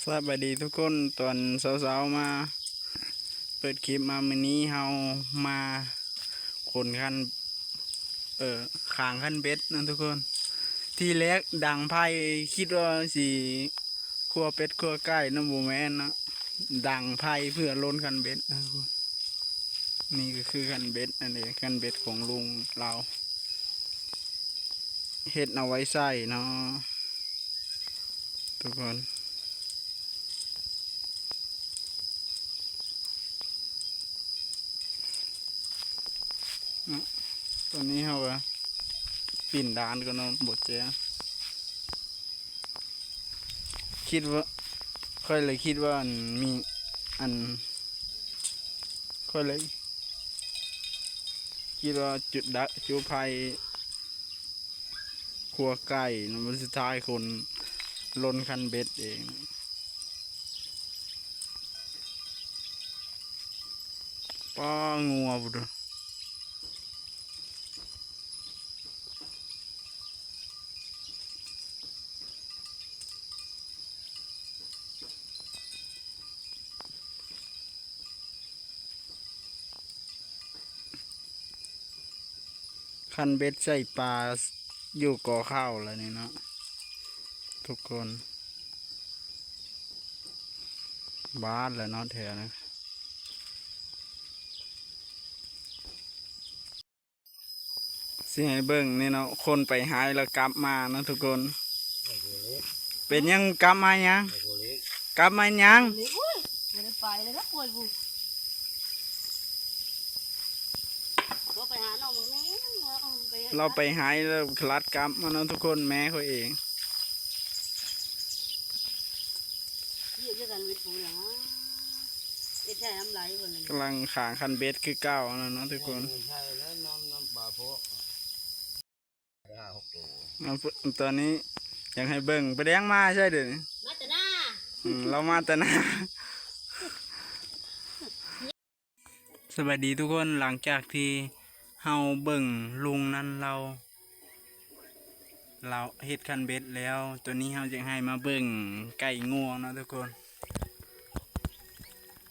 สวัสดีทุกคนตอนเช้าๆมาเปิดคลิปมามื้อนี้เฮามาขนคันขางคันเบ็ดนะทุกคนที่แรกดังไพ่คิดว่าสิคั่วเป็ดคั่วไก่น้ำบูแมนนะดังไพ่เพื่อล้นคันเบ็ดนะทุกคนนี่ก็คือคันเบ็ดอันนี้คันเบ็ดของลุงเราเฮ็ดเอาไว้ใส่เนาะทุกคนตอนนี้เขาก็ปิ่นดานกันเนาะบดเจ้คิดว่าค่อยเลยคิดว่ามีอันค่อยเลยคิดว่าจุดดักจุดภัยครัวไก่นะมันสุดท้ายคนลนคันเบ็ดเองป้างัวบุตรคันเบ็ดใส่ปลาอยู่ก่อข้าวแล้วนี่เนาะทุกคนบ้านแล้วเนาะแถวนะสิให้เบิ่งนี่เนาะคนไปหายแล้วกลับมานะทุกคนเป็นยังกลับมายังกลับมายังไม่ได้ไปเลยครับป่วยบุเราไปหาน้องมึงแม่เราไปหายแล้วคลัดกลับมาเนาะทุกคนแม่เขาเองเยอะกันวิทูนะเอ็ดใช่น้ำไหลหมดเลยกำลังขางคันเบ็ดคือเก้านะเนาะทุกคนใช่แล้วน้ำปลาโพะ5-6 ตัวตอนนี้อยากให้เบิ่งไปแดงมาใช่เดี๋ยวนี้มาแต่หน้าเรามาแต่หน้าสวัสดีทุกคนหลังจากที่เฮาเบิ่งลุงนั้นเราเฮ็ดคันเบ็ดแล้วตัวนี้เฮาจะให้มาเบิ่งไก่งวงนะทุกคน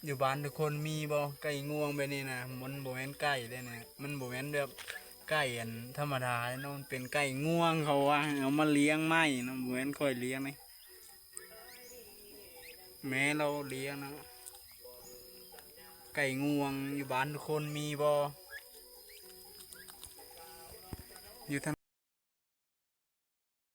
อยู่บ้านทุกคนมีบ่ไก่งวงแบบนี้นะมันบ่แม่นไก่ได้เนี่ยมันบ่แม่นแบบไก่อันธรรมดาเนาะมันเป็นไก่งวงเขาว่าเอามาเลี้ยงไม่เนาะบ่แม่นค่อยเลี้ยงนี่แม่เราเลี้ยงนะไก่งวงอยู่บ้านทุกคนมีบ่อยู่ทาง